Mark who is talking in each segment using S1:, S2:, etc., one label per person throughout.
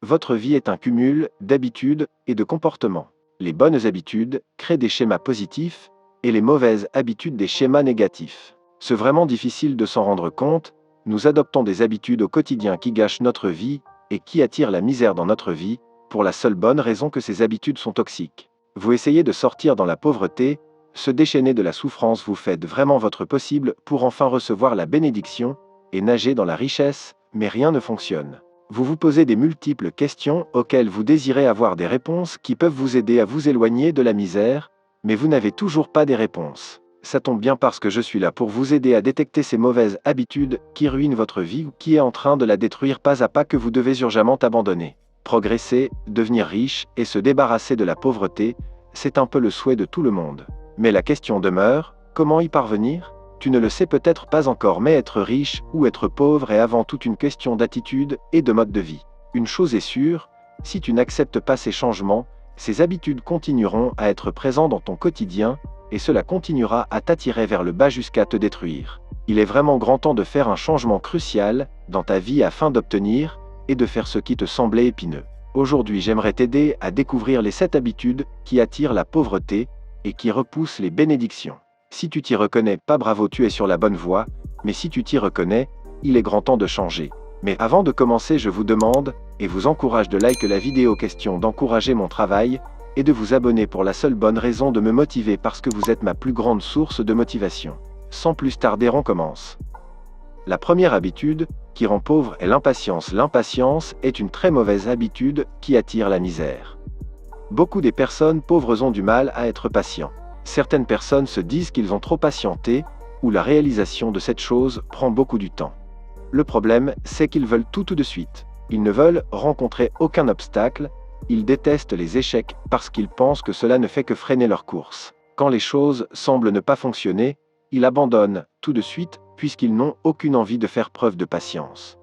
S1: Votre vie est un cumul d'habitudes et de comportements. Les bonnes habitudes créent des schémas positifs et les mauvaises habitudes des schémas négatifs. C'est vraiment difficile de s'en rendre compte, nous adoptons des habitudes au quotidien qui gâchent notre vie et qui attirent la misère dans notre vie, pour la seule bonne raison que ces habitudes sont toxiques. Vous essayez de sortir dans la pauvreté, se déchaîner de la souffrance, vous faites vraiment votre possible pour enfin recevoir la bénédiction et nager dans la richesse, mais rien ne fonctionne. Vous vous posez des multiples questions auxquelles vous désirez avoir des réponses qui peuvent vous aider à vous éloigner de la misère, mais vous n'avez toujours pas des réponses. Ça tombe bien parce que je suis là pour vous aider à détecter ces mauvaises habitudes qui ruinent votre vie ou qui est en train de la détruire pas à pas, que vous devez urgemment abandonner. Progresser, devenir riche et se débarrasser de la pauvreté, c'est un peu le souhait de tout le monde. Mais la question demeure, comment y parvenir ? Tu ne le sais peut-être pas encore, mais être riche ou être pauvre est avant tout une question d'attitude et de mode de vie. Une chose est sûre, si tu n'acceptes pas ces changements, ces habitudes continueront à être présentes dans ton quotidien, et cela continuera à t'attirer vers le bas jusqu'à te détruire. Il est vraiment grand temps de faire un changement crucial dans ta vie afin d'obtenir et de faire ce qui te semblait épineux. Aujourd'hui, j'aimerais t'aider à découvrir les 7 habitudes qui attirent la pauvreté et qui repoussent les bénédictions. Si tu t'y reconnais pas, bravo, tu es sur la bonne voie, mais si tu t'y reconnais, il est grand temps de changer. Mais avant de commencer, je vous demande et vous encourage de liker la vidéo, question d'encourager mon travail, et de vous abonner pour la seule bonne raison de me motiver, parce que vous êtes ma plus grande source de motivation. Sans plus tarder, on commence. La première habitude qui rend pauvre est l'impatience. L'impatience est une très mauvaise habitude qui attire la misère. Beaucoup des personnes pauvres ont du mal à être patients. Certaines personnes se disent qu'ils ont trop patienté, ou la réalisation de cette chose prend beaucoup du temps. Le problème, c'est qu'ils veulent tout de suite. Ils ne veulent rencontrer aucun obstacle, ils détestent les échecs parce qu'ils pensent que cela ne fait que freiner leur course. Quand les choses semblent ne pas fonctionner, ils abandonnent tout de suite puisqu'ils n'ont aucune envie de faire preuve de patience.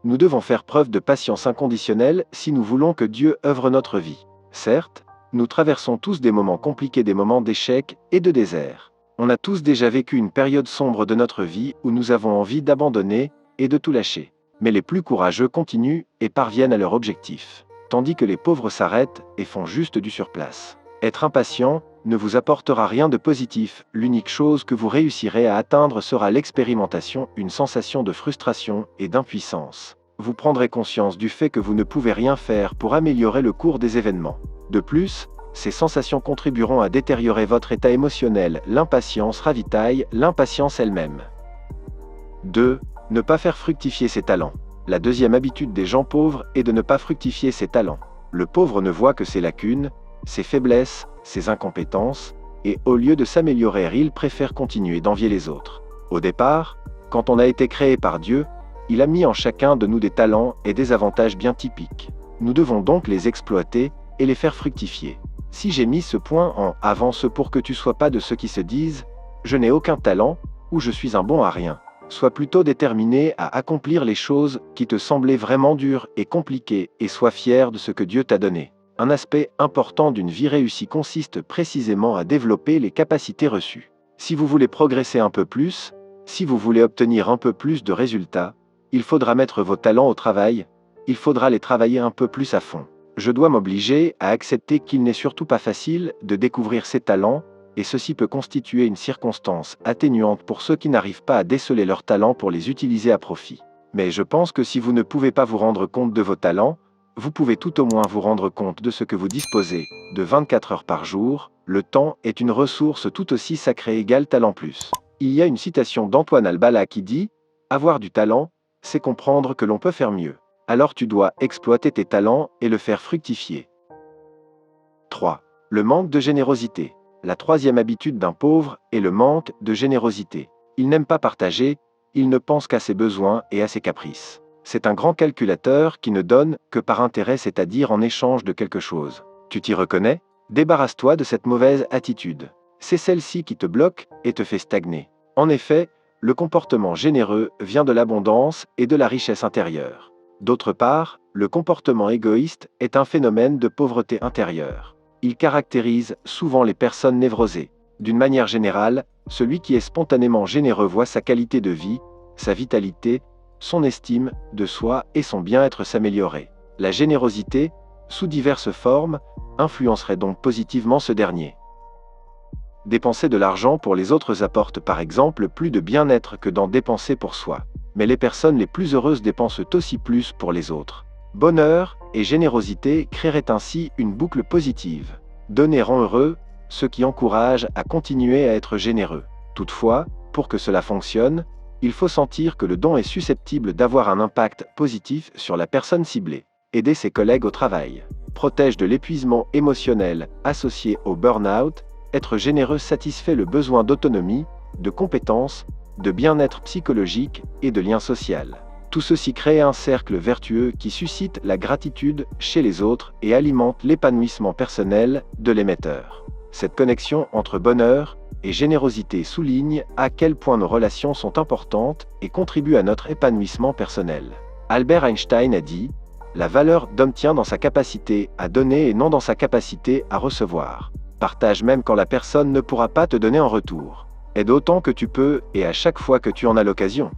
S1: Nous devons faire preuve de patience inconditionnelle si nous voulons que Dieu œuvre notre vie. Certes, nous traversons tous des moments compliqués, des moments d'échec et de désert. On a tous déjà vécu une période sombre de notre vie où nous avons envie d'abandonner et de tout lâcher. Mais les plus courageux continuent et parviennent à leur objectif, tandis que les pauvres s'arrêtent et font juste du surplace. Être impatient ne vous apportera rien de positif, l'unique chose que vous réussirez à atteindre sera l'expérimentation, une sensation de frustration et d'impuissance. Vous prendrez conscience du fait que vous ne pouvez rien faire pour améliorer le cours des événements. De plus, ces sensations contribueront à détériorer votre état émotionnel. L'impatience ravitaille l'impatience elle-même. 2. Ne pas faire fructifier ses talents. La deuxième habitude des gens pauvres est de ne pas fructifier ses talents. Le pauvre ne voit que ses lacunes, ses faiblesses, ses incompétences, et au lieu de s'améliorer, il préfère continuer d'envier les autres. Au départ, quand on a été créé par Dieu, il a mis en chacun de nous des talents et des avantages bien typiques. Nous devons donc les exploiter et les faire fructifier. Si j'ai mis ce point en avance pour que tu sois pas de ceux qui se disent « je n'ai aucun talent » ou « je suis un bon à rien », sois plutôt déterminé à accomplir les choses qui te semblaient vraiment dures et compliquées et sois fier de ce que Dieu t'a donné. Un aspect important d'une vie réussie consiste précisément à développer les capacités reçues. Si vous voulez progresser un peu plus, si vous voulez obtenir un peu plus de résultats, il faudra mettre vos talents au travail, il faudra les travailler un peu plus à fond. Je dois m'obliger à accepter qu'il n'est surtout pas facile de découvrir ses talents, et ceci peut constituer une circonstance atténuante pour ceux qui n'arrivent pas à déceler leurs talents pour les utiliser à profit. Mais je pense que si vous ne pouvez pas vous rendre compte de vos talents, vous pouvez tout au moins vous rendre compte de ce que vous disposez. De 24 heures par jour, le temps est une ressource tout aussi sacrée égale talent plus. Il y a une citation d'Antoine Albala qui dit « Avoir du talent, c'est comprendre que l'on peut faire mieux. Alors tu dois exploiter tes talents et le faire fructifier. » 3. Le manque de générosité. La troisième habitude d'un pauvre est le manque de générosité. Il n'aime pas partager, il ne pense qu'à ses besoins et à ses caprices. C'est un grand calculateur qui ne donne que par intérêt, c'est-à-dire en échange de quelque chose. Tu t'y reconnais ? Débarrasse-toi de cette mauvaise attitude. C'est celle-ci qui te bloque et te fait stagner. En effet, le comportement généreux vient de l'abondance et de la richesse intérieure. D'autre part, le comportement égoïste est un phénomène de pauvreté intérieure. Il caractérise souvent les personnes névrosées. D'une manière générale, celui qui est spontanément généreux voit sa qualité de vie, sa vitalité, son estime de soi et son bien-être s'améliorer. La générosité, sous diverses formes, influencerait donc positivement ce dernier. Dépenser de l'argent pour les autres apporte par exemple plus de bien-être que d'en dépenser pour soi. Mais les personnes les plus heureuses dépensent aussi plus pour les autres. Bonheur et générosité créeraient ainsi une boucle positive. Donner rend heureux, ce qui encourage à continuer à être généreux. Toutefois, pour que cela fonctionne, il faut sentir que le don est susceptible d'avoir un impact positif sur la personne ciblée. Aider ses collègues au travail protège de l'épuisement émotionnel associé au burn-out. Être généreux satisfait le besoin d'autonomie, de compétences, de bien-être psychologique et de lien social. Tout ceci crée un cercle vertueux qui suscite la gratitude chez les autres et alimente l'épanouissement personnel de l'émetteur. Cette connexion entre bonheur et générosité souligne à quel point nos relations sont importantes et contribuent à notre épanouissement personnel. Albert Einstein a dit « La valeur d'homme tient dans sa capacité à donner et non dans sa capacité à recevoir. Partage même quand la personne ne pourra pas te donner en retour. Aide autant que tu peux et à chaque fois que tu en as l'occasion. »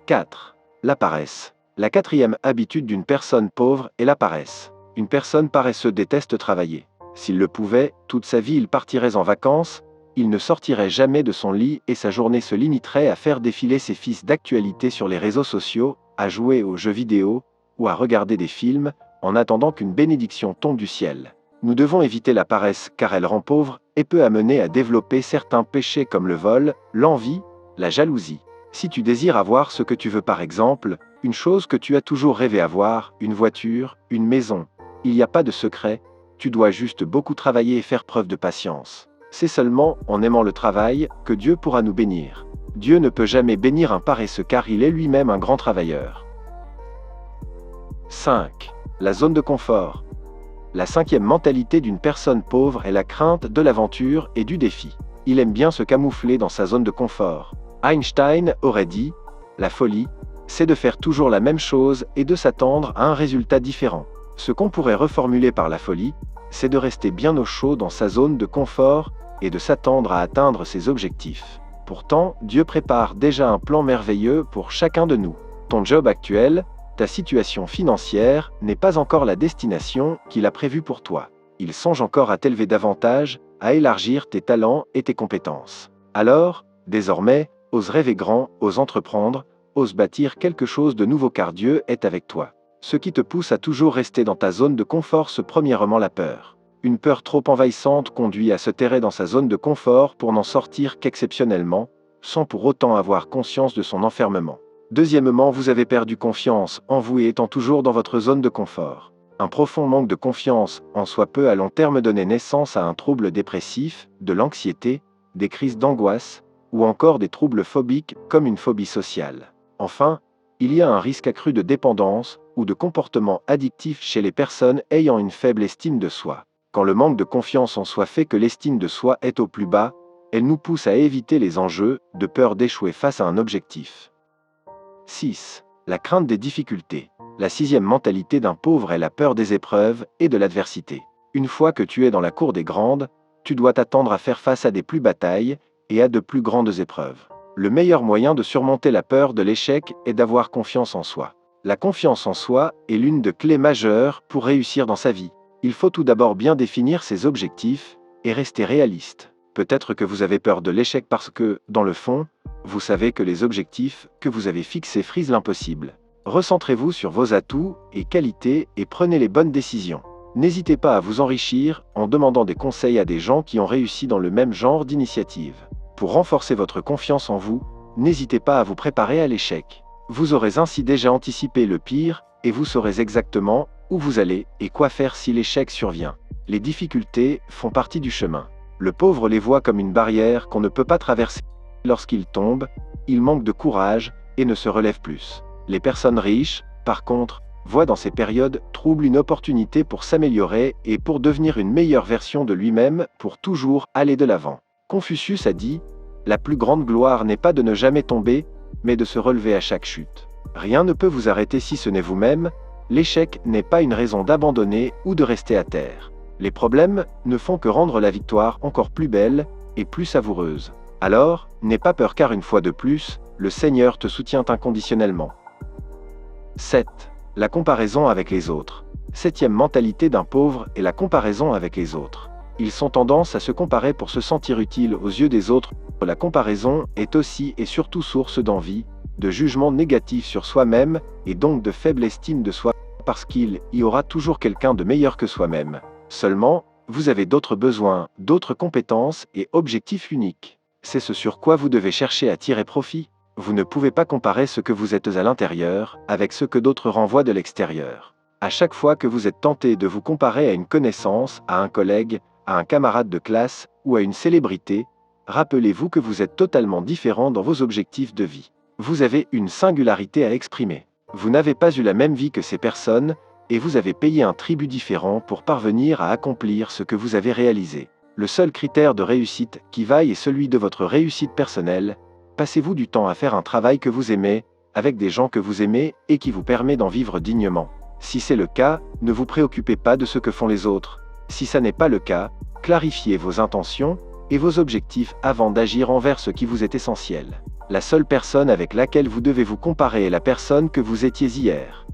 S1: 4. La paresse. La quatrième habitude d'une personne pauvre est la paresse. Une personne paresseuse déteste travailler. S'il le pouvait, toute sa vie il partirait en vacances, il ne sortirait jamais de son lit et sa journée se limiterait à faire défiler ses fils d'actualité sur les réseaux sociaux, à jouer aux jeux vidéo ou à regarder des films, en attendant qu'une bénédiction tombe du ciel. Nous devons éviter la paresse car elle rend pauvre et peut amener à développer certains péchés comme le vol, l'envie, la jalousie. Si tu désires avoir ce que tu veux par exemple, une chose que tu as toujours rêvé avoir, une voiture, une maison, il n'y a pas de secret, tu dois juste beaucoup travailler et faire preuve de patience. C'est seulement en aimant le travail que Dieu pourra nous bénir. Dieu ne peut jamais bénir un paresseux car il est lui-même un grand travailleur. 5. La zone de confort. La cinquième mentalité d'une personne pauvre est la crainte de l'aventure et du défi. Il aime bien se camoufler dans sa zone de confort. Einstein aurait dit « La folie, c'est de faire toujours la même chose et de s'attendre à un résultat différent. » Ce qu'on pourrait reformuler par la folie, c'est de rester bien au chaud dans sa zone de confort et de s'attendre à atteindre ses objectifs. Pourtant, Dieu prépare déjà un plan merveilleux pour chacun de nous. Ton job actuel, ta situation financière n'est pas encore la destination qu'il a prévue pour toi. Il songe encore à t'élever davantage, à élargir tes talents et tes compétences. Alors, désormais, ose rêver grand, ose entreprendre, ose bâtir quelque chose de nouveau car Dieu est avec toi. Ce qui te pousse à toujours rester dans ta zone de confort, c'est premièrement la peur. Une peur trop envahissante conduit à se terrer dans sa zone de confort pour n'en sortir qu'exceptionnellement, sans pour autant avoir conscience de son enfermement. Deuxièmement, vous avez perdu confiance en vous et étant toujours dans votre zone de confort. Un profond manque de confiance en soi peut à long terme donner naissance à un trouble dépressif, de l'anxiété, des crises d'angoisse, ou encore des troubles phobiques comme une phobie sociale. Enfin, il y a un risque accru de dépendance ou de comportement addictif chez les personnes ayant une faible estime de soi. Quand le manque de confiance en soi fait que l'estime de soi est au plus bas, elle nous pousse à éviter les enjeux, de peur d'échouer face à un objectif. 6. La crainte des difficultés. La sixième mentalité d'un pauvre est la peur des épreuves et de l'adversité. Une fois que tu es dans la cour des grandes, tu dois t'attendre à faire face à des plus batailles et à de plus grandes épreuves. Le meilleur moyen de surmonter la peur de l'échec est d'avoir confiance en soi. La confiance en soi est l'une des clés majeures pour réussir dans sa vie. Il faut tout d'abord bien définir ses objectifs et rester réaliste. Peut-être que vous avez peur de l'échec parce que, dans le fond, vous savez que les objectifs que vous avez fixés frisent l'impossible. Recentrez-vous sur vos atouts et qualités et prenez les bonnes décisions. N'hésitez pas à vous enrichir en demandant des conseils à des gens qui ont réussi dans le même genre d'initiative. Pour renforcer votre confiance en vous, n'hésitez pas à vous préparer à l'échec. Vous aurez ainsi déjà anticipé le pire et vous saurez exactement où vous allez et quoi faire si l'échec survient. Les difficultés font partie du chemin. Le pauvre les voit comme une barrière qu'on ne peut pas traverser. Lorsqu'il tombe, il manque de courage et ne se relève plus. Les personnes riches, par contre, voient dans ces périodes troubles une opportunité pour s'améliorer et pour devenir une meilleure version de lui-même pour toujours aller de l'avant. Confucius a dit « La plus grande gloire n'est pas de ne jamais tomber, mais de se relever à chaque chute. » Rien ne peut vous arrêter si ce n'est vous-même. L'échec n'est pas une raison d'abandonner ou de rester à terre. Les problèmes ne font que rendre la victoire encore plus belle et plus savoureuse. Alors, n'aie pas peur car une fois de plus, le Seigneur te soutient inconditionnellement. 7. La comparaison avec les autres. Septième mentalité d'un pauvre est la comparaison avec les autres. Ils ont tendance à se comparer pour se sentir utile aux yeux des autres. La comparaison est aussi et surtout source d'envie, de jugement négatif sur soi-même et donc de faible estime de soi, parce qu'il y aura toujours quelqu'un de meilleur que soi-même. Seulement, vous avez d'autres besoins, d'autres compétences et objectifs uniques. C'est ce sur quoi vous devez chercher à tirer profit. Vous ne pouvez pas comparer ce que vous êtes à l'intérieur avec ce que d'autres renvoient de l'extérieur. À chaque fois que vous êtes tenté de vous comparer à une connaissance, à un collègue, à un camarade de classe ou à une célébrité, rappelez-vous que vous êtes totalement différent dans vos objectifs de vie. Vous avez une singularité à exprimer. Vous n'avez pas eu la même vie que ces personnes, et vous avez payé un tribut différent pour parvenir à accomplir ce que vous avez réalisé. Le seul critère de réussite qui vaille est celui de votre réussite personnelle. Passez-vous du temps à faire un travail que vous aimez, avec des gens que vous aimez et qui vous permet d'en vivre dignement. Si c'est le cas, ne vous préoccupez pas de ce que font les autres. Si ça n'est pas le cas, clarifiez vos intentions et vos objectifs avant d'agir envers ce qui vous est essentiel. La seule personne avec laquelle vous devez vous comparer est la personne que vous étiez hier.